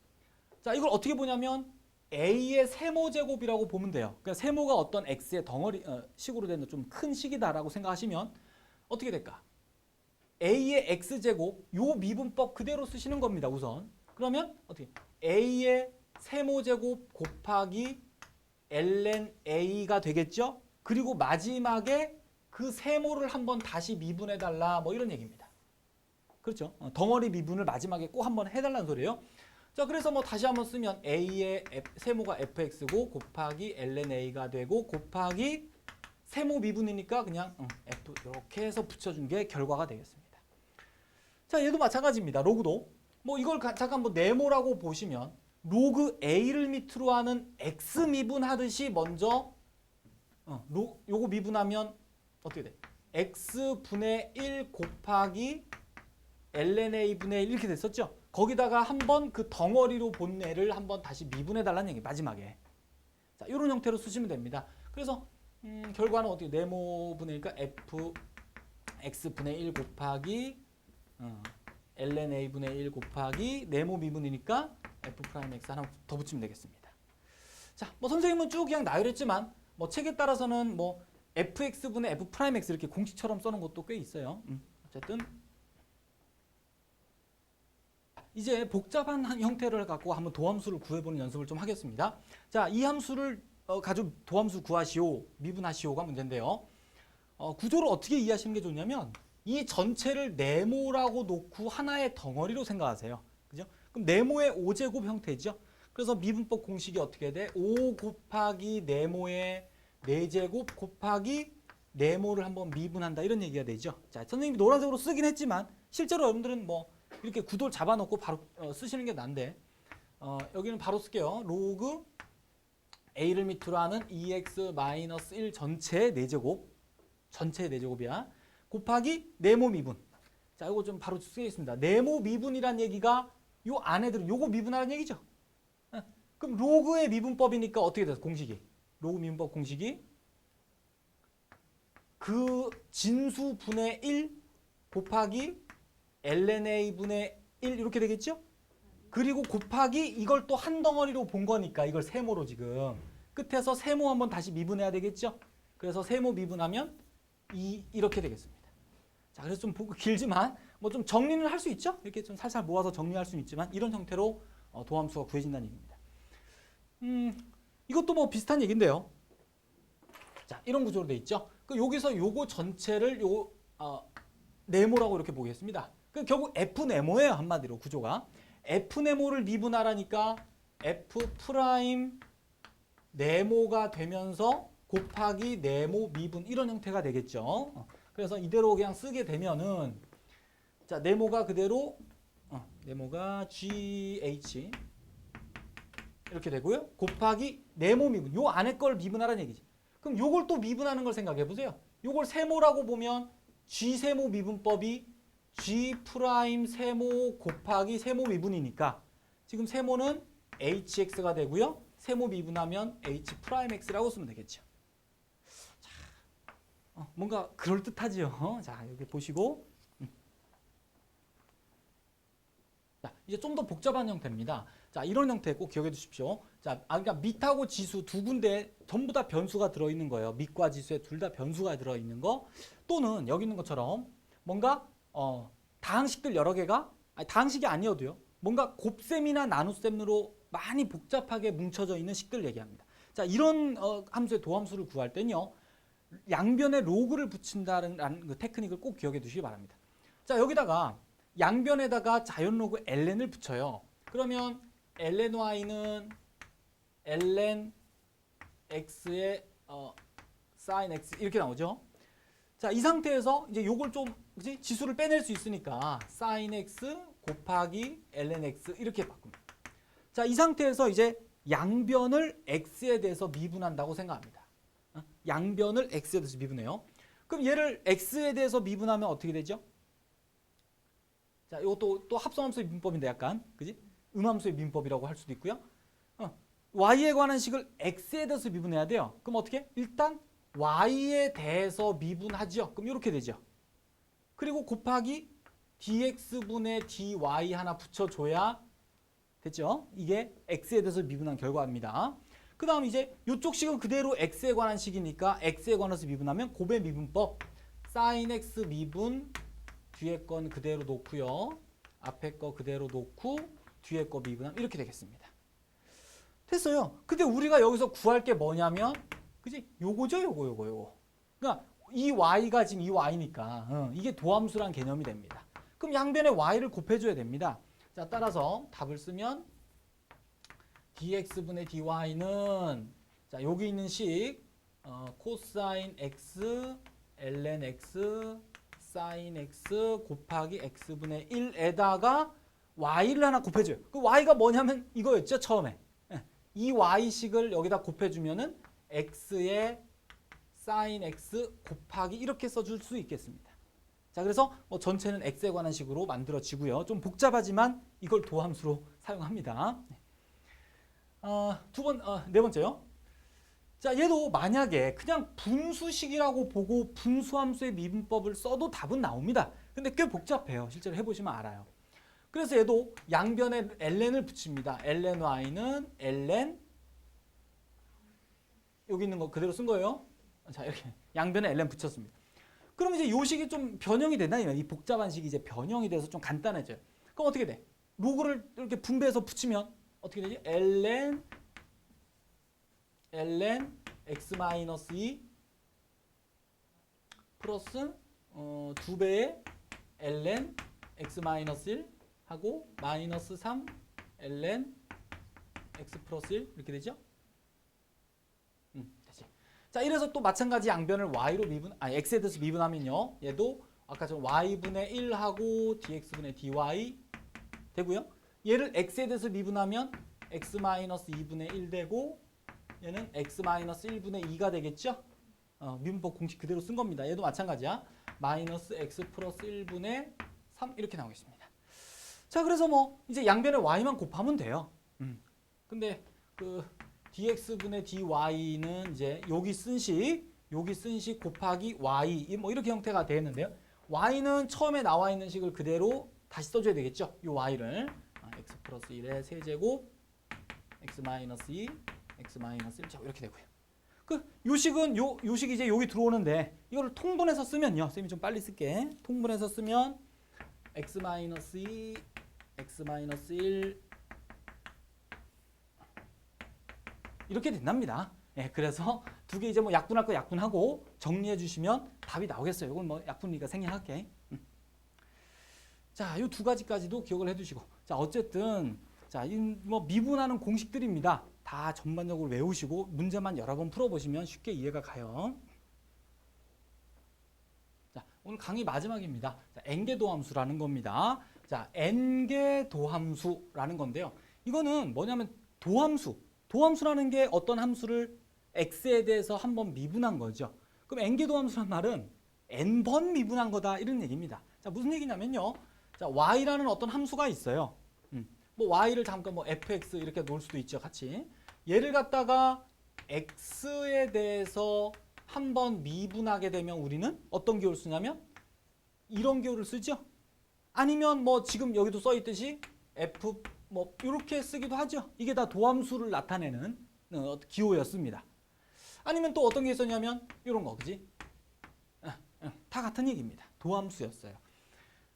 자, 이걸 어떻게 보냐면 a의 세모제곱이라고 보면 돼요. 그러니까 세모가 어떤 x의 덩어리 식으로 되는 좀 큰 식이다라고 생각하시면 어떻게 될까? a의 x제곱 요 미분법 그대로 쓰시는 겁니다. 우선. 그러면 어떻게? a의 세모제곱 곱하기 ln a가 되겠죠? 그리고 마지막에 그 세모를 한번 다시 미분해달라 뭐 이런 얘기입니다. 그렇죠? 덩어리 미분을 마지막에 꼭 한번 해달라는 소리예요. 자, 그래서 뭐 다시 한번 쓰면 a의 세모가 fx고 곱하기 ln a가 되고 곱하기 세모 미분이니까 그냥 f 이렇게 해서 붙여준 게 결과가 되겠습니다. 자, 얘도 마찬가지입니다. 로그도 뭐 이걸 잠깐 뭐 네모라고 보시면 로그 a를 밑으로 하는 x 미분하듯이 먼저 요거 미분하면 어떻게 돼? x분의 1 곱하기 ln a분의 1 이렇게 됐었죠? 거기다가 한번 그 덩어리로 본 애를 한번 다시 미분해달라는 얘기 마지막에. 자, 이런 형태로 쓰시면 됩니다. 그래서 결과는 어떻게 네모분이니까 f x분의 1 곱하기 ln a분의 1 곱하기 네모 미분이니까 f 프라임 x 하나 더 붙이면 되겠습니다. 자, 뭐 선생님은 쭉 그냥 나열했지만 뭐 책에 따라서는 뭐 fx분의 f 프라임 x 이렇게 공식처럼 써놓은 것도 꽤 있어요. 어쨌든 이제 복잡한 형태를 갖고 한번 도함수를 구해보는 연습을 좀 하겠습니다. 자, 이 함수를 가지고 도함수 구하시오, 미분하시오가 문제인데요. 구조를 어떻게 이해하시는 게 좋냐면 이 전체를 네모라고 놓고 하나의 덩어리로 생각하세요. 그죠? 그럼 네모의 5제곱 형태죠. 그래서 미분법 공식이 어떻게 돼? 5 곱하기 네모의 4제곱 곱하기 네모를 한번 미분한다 이런 얘기가 되죠. 자, 선생님이 노란색으로 쓰긴 했지만 실제로 여러분들은 뭐 이렇게 구도를 잡아놓고 바로 쓰시는 게 난데 여기는 바로 쓸게요. 로그 a를 밑으로 하는 2x-1 전체의 4제곱, 전체의 4제곱이야. 곱하기 네모 미분. 자, 이거 좀 바로 쓰겠습니다. 네모 미분이란 얘기가 요 안에 들어, 요거 미분하라는 얘기죠. 그럼 로그의 미분법이니까 어떻게 돼서 공식이? 로그 미분법 공식이 그 진수 분의 1 곱하기 ln 분의 1 이렇게 되겠죠? 그리고 곱하기 이걸 또 한 덩어리로 본 거니까 이걸 세모로 지금 끝에서 세모 한번 다시 미분해야 되겠죠? 그래서 세모 미분하면 이렇게 되겠습니다. 자, 그래서 좀 길지만 뭐 좀 정리는 할 수 있죠? 이렇게 좀 살살 모아서 정리할 수는 있지만 이런 형태로 도함수가 구해진다는 얘기입니다. 이것도 뭐 비슷한 얘기인데요. 자, 이런 구조로 돼 있죠. 여기서 요거 전체를 네모라고 이렇게 보겠습니다. 결국 F 네모예요, 한마디로 구조가. F 네모를 미분하라니까 F 프라임 네모가 되면서 곱하기 네모 미분 이런 형태가 되겠죠. 그래서 이대로 그냥 쓰게 되면은 자, 네모가 그대로 네모가 GH 이렇게 되고요. 곱하기 네모 미분. 요 안에 걸 미분하라는 얘기지. 그럼 요걸 또 미분하는 걸 생각해 보세요. 요걸 세모라고 보면 G 세모 미분법이 G 프라임 세모 곱하기 세모 미분이니까 지금 세모는 HX가 되고요. 세모 미분하면 H 프라임 X라고 쓰면 되겠죠. 자, 뭔가 그럴듯하죠. 자, 여기 보시고 자, 이제 좀 더 복잡한 형태입니다. 자, 이런 형태 꼭 기억해 두십시오. 자, 그러니까 밑하고 지수 두 군데 전부 다 변수가 들어있는 거예요. 밑과 지수에 둘 다 변수가 들어있는 거 또는 여기 있는 것처럼 뭔가 다항식들 여러 개가 다항식이 아니어도요. 뭔가 곱셈이나 나눗셈으로 많이 복잡하게 뭉쳐져 있는 식들 얘기합니다. 자, 이런 함수의 도함수를 구할 때는요. 양변에 로그를 붙인다는 그 테크닉을 꼭 기억해 두시기 바랍니다. 자, 여기다가 양변에다가 자연 로그 ln을 붙여요. 그러면 ln y는 ln x의 sin x 이렇게 나오죠. 자, 이 상태에서 이제 요걸 좀 그치? 지수를 빼낼 수 있으니까 sin x 곱하기 ln x 이렇게 바꿉니다. 자, 이 상태에서 이제 양변을 x에 대해서 미분한다고 생각합니다. 양변을 x에 대해서 미분해요. 그럼 얘를 x에 대해서 미분하면 어떻게 되죠? 자, 이것도 또 합성함수의 미분법인데 약간 그지? 음함수의 미분법이라고 할 수도 있고요. y에 관한 식을 x에 대해서 미분해야 돼요. 그럼 어떻게? 일단 y에 대해서 미분하죠. 그럼 이렇게 되죠. 그리고 곱하기 dx분의 dy 하나 붙여줘야 됐죠? 이게 x에 대해서 미분한 결과입니다. 그 다음 이제 이쪽 식은 그대로 x에 관한 식이니까 x에 관해서 미분하면 곱의 미분법 sin x 미분 뒤에 건 그대로 놓고요. 앞에 거 그대로 놓고 뒤에 거 미분하면 이렇게 되겠습니다. 됐어요. 근데 우리가 여기서 구할 게 뭐냐면 그지? 요거죠, 요거. 그러니까 이 y가 지금 이 y니까 이게 도함수란 개념이 됩니다. 그럼 양변에 y를 곱해줘야 됩니다. 자, 따라서 답을 쓰면 dx분의 dy는 자, 여기 있는 식 코사인 x ln x sin x 곱하기 x분의 1에다가 y를 하나 곱해줘요. 그 y가 뭐냐면 이거였죠, 처음에. 이 y식을 여기다 곱해주면은 x의 sin x 곱하기 이렇게 써줄 수 있겠습니다. 자, 그래서 뭐 전체는 x에 관한 식으로 만들어지고요. 좀 복잡하지만 이걸 도함수로 사용합니다. 네 번째요. 자, 얘도 만약에 그냥 분수식이라고 보고 분수함수의 미분법을 써도 답은 나옵니다. 근데 꽤 복잡해요. 실제로 해보시면 알아요. 그래서 얘도 양변에 ln을 붙입니다. ln y는 ln 여기 있는 거 그대로 쓴 거예요. 자, 이렇게 양변에 ln 붙였습니다. 그럼 이제 요 식이 좀 변형이 되나요? 이 복잡한 식이 이제 변형이 돼서 좀 간단해져요. 그럼 어떻게 돼? 로그를 이렇게 분배해서 붙이면 어떻게 되지? ln x-2 플러스 2배의 ln x-1 하고 마이너스 3 ln x 플러스 1 이렇게 되죠? 되지. 자, 이래서 또 마찬가지 양변을 y로 x에 대해서 미분하면요. 얘도 아까처럼 y분의 1하고 dx분의 dy 되고요. 얘를 x에 대해서 미분하면 x-2분의 1 되고 얘는 x-1분의 2가 되겠죠? 미분법 공식 그대로 쓴 겁니다. 얘도 마찬가지야. 마이너스 x 플러스 1분의 3 이렇게 나오겠습니다. 자, 그래서 뭐 이제 양변에 y만 곱하면 돼요. 근데 그 dx분의 dy는 이제 여기 쓴 식 곱하기 y 뭐 이렇게 형태가 되겠는데요. y는 처음에 나와 있는 식을 그대로 다시 써줘야 되겠죠. 이 y를 x 플러스 1의 세제곱 x-2 x-1 자, 이렇게 되고요. 요 식은 요 식이 이제 여기 들어오는데 이거를 통분해서 쓰면요. 쌤이 좀 빨리 쓸게. 통분해서 쓰면 x-2 x-1 이렇게 된답니다. 예, 그래서 두 개 이제 뭐 약분할 거 약분하고 정리해 주시면 답이 나오겠어요. 이건 뭐 약분이니까 생략할게. 자, 이 두 가지까지도 기억을 해 두시고. 자, 어쨌든 자, 이 뭐 미분하는 공식들입니다. 다 전반적으로 외우시고 문제만 여러 번 풀어 보시면 쉽게 이해가 가요. 자, 오늘 강의 마지막입니다. 자, n개도함수라는 겁니다. 자, n개도함수라는 건데요. 이거는 뭐냐면 도함수라는 게 어떤 함수를 x에 대해서 한번 미분한 거죠. 그럼 n개도함수란 말은 n번 미분한 거다 이런 얘기입니다. 자, 무슨 얘기냐면요. 자, y라는 어떤 함수가 있어요. 뭐 y를 잠깐 뭐 fx 이렇게 놓을 수도 있죠, 같이. 얘를 갖다가 x에 대해서 한번 미분하게 되면 우리는 어떤 기호를 쓰냐면 이런 기호를 쓰죠. 아니면 뭐 지금 여기도 써 있듯이 f 뭐 이렇게 쓰기도 하죠. 이게 다 도함수를 나타내는 기호였습니다. 아니면 또 어떤 게 있었냐면 이런 거, 그지? 다 같은 얘기입니다. 도함수였어요.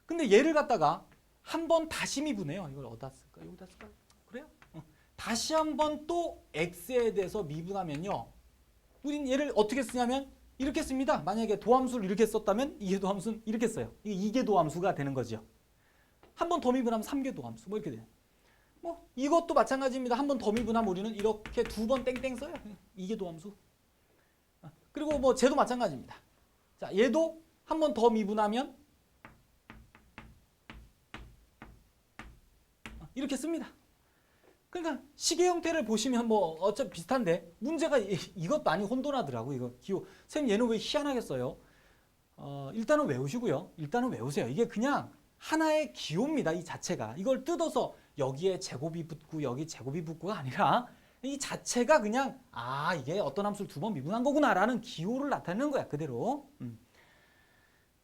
근데 얘를 갖다가 한번 다시 미분해요. 이걸 어디다 쓸까? 여기다 쓸까? 그래요? 다시 한번 또 x에 대해서 미분하면요. 우린 얘를 어떻게 쓰냐면 이렇게 씁니다. 만약에 도함수를 이렇게 썼다면 이계도함수는 이렇게 써요. 이게 이계도함수가 되는 거죠. 한 번 더 미분하면 3계도함수 뭐 이렇게 돼요. 뭐 이것도 마찬가지입니다. 한 번 더 미분하면 우리는 이렇게 두 번 땡땡 써요. 이계도함수. 그리고 뭐 쟤도 마찬가지입니다. 자, 얘도 한 번 더 미분하면 이렇게 씁니다. 그러니까 시계 형태를 보시면 뭐 어차피 비슷한데 문제가 이것 많이 혼돈하더라고. 이거 기호. 쌤 얘는 왜 희한하게 써요? 일단은 외우시고요. 일단은 외우세요. 이게 그냥 하나의 기호입니다. 이 자체가. 이걸 뜯어서 여기에 제곱이 붙고 여기 제곱이 붙고가 아니라 이 자체가 그냥 이게 어떤 함수를 두 번 미분한 거구나라는 기호를 나타내는 거야. 그대로.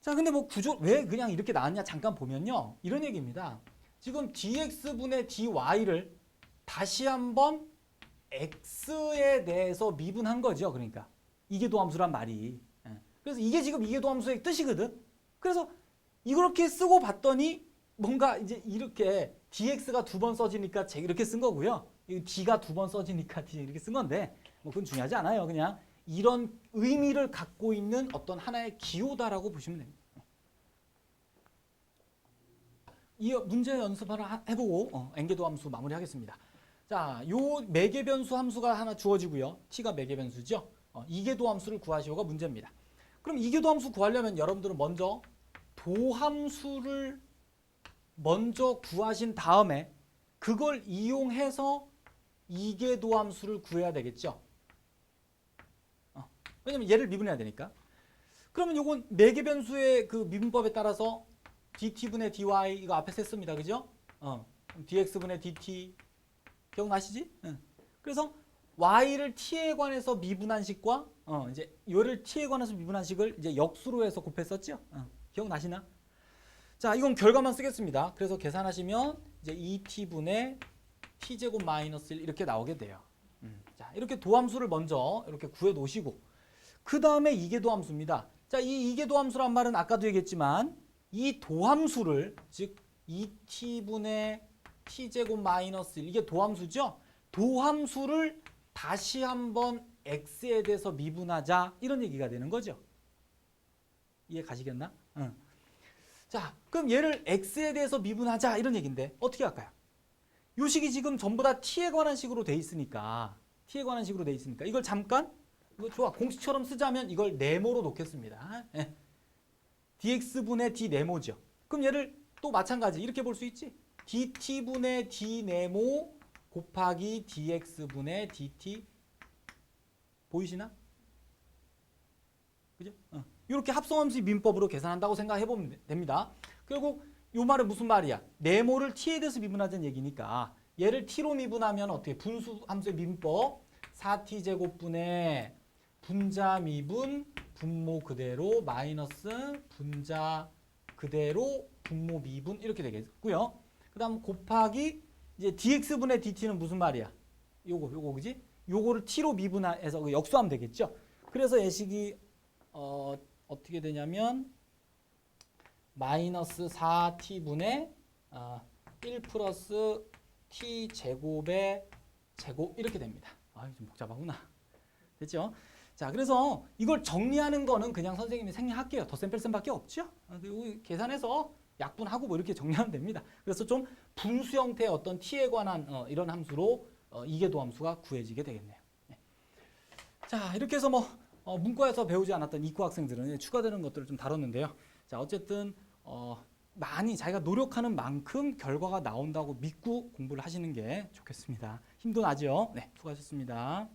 자, 근데 뭐 구조 왜 그냥 이렇게 나왔냐 잠깐 보면요. 이런 얘기입니다. 지금 dx분의 dy를 다시 한번 x에 대해서 미분한 거죠. 그러니까 이계도함수란 말이. 그래서 이게 지금 이계도함수의 뜻이거든. 그래서 이렇게 쓰고 봤더니 뭔가 이제 이렇게 dx가 두 번 써지니까 이렇게 쓴 거고요. d가 두 번 써지니까 d 이렇게 쓴 건데 뭐 그건 중요하지 않아요. 그냥 이런 의미를 갖고 있는 어떤 하나의 기호다라고 보시면 됩니다. 이 문제 연습 하나 해보고 n개도함수 마무리하겠습니다. 자, 요 매개변수 함수가 하나 주어지고요. t가 매개변수죠. 이계도함수를 구하시오가 문제입니다. 그럼 이계도함수 구하려면 여러분들은 먼저 도함수를 먼저 구하신 다음에 그걸 이용해서 이계도함수를 구해야 되겠죠. 왜냐면 얘를 미분해야 되니까. 그러면 요건 매개변수의 그 미분법에 따라서 dt분의 dy 이거 앞에서 했습니다. 그죠? dx분의 dt 기억나시지? 그래서 y를 t에 관해서 미분한 식과 이제 요를 t에 관해서 미분한 식을 이제 역수로 해서 곱했었죠? 기억나시나? 자, 이건 결과만 쓰겠습니다. 그래서 계산하시면 이제 2t분의 t제곱 마이너스 1 이렇게 나오게 돼요. 자, 이렇게 도함수를 먼저 이렇게 구해 놓으시고 그 다음에 이계도함수입니다. 자, 이 이계도함수란 말은 아까도 얘기했지만 이 도함수를 즉 2t분의 t제곱 마이너스 1 이게 도함수죠. 도함수를 다시 한번 x에 대해서 미분하자 이런 얘기가 되는 거죠. 이해 가시겠나? 자, 그럼 얘를 x에 대해서 미분하자 이런 얘기인데 어떻게 할까요? 요 식이 지금 전부 다 t에 관한 식으로 돼 있으니까 이걸 잠깐 이거 좋아 공식처럼 쓰자면 이걸 네모로 놓겠습니다. dx분의 d 네모죠. 그럼 얘를 또 마찬가지 이렇게 볼 수 있지. dt분의 d 네모 곱하기 dx분의 dt 보이시나? 그죠? 이렇게 합성함수의 민법으로 계산한다고 생각해 보면 됩니다. 결국 이 말은 무슨 말이야? 네모를 t에 대해서 미분하자는 얘기니까 얘를 t로 미분하면 어떻게 분수함수의 미분법 4t 제곱분의 분자 미분 분모 그대로 마이너스 분자 그대로 분모 미분 이렇게 되겠고요. 그다음 곱하기 이제 dx분의 dt는 무슨 말이야? 요거 그지? 요거를 t로 미분해서 역수하면 되겠죠. 그래서 예식이 어떻게 되냐면 마이너스 4t분의 1 플러스 t 제곱의 제곱 이렇게 됩니다. 좀 복잡하구나. 됐죠? 자, 그래서 이걸 정리하는 거는 그냥 선생님이 생략할게요. 덧셈 뺄셈밖에 없죠? 그리고 계산해서 약분하고 뭐 이렇게 정리하면 됩니다. 그래서 좀 분수 형태의 어떤 t에 관한 이런 함수로 이계도 함수가 구해지게 되겠네요. 네. 자, 이렇게 해서 문과에서 배우지 않았던 이과 학생들은 추가되는 것들을 좀 다뤘는데요. 자, 어쨌든 많이 자기가 노력하는 만큼 결과가 나온다고 믿고 공부를 하시는 게 좋겠습니다. 힘도 나죠? 네, 수고하셨습니다.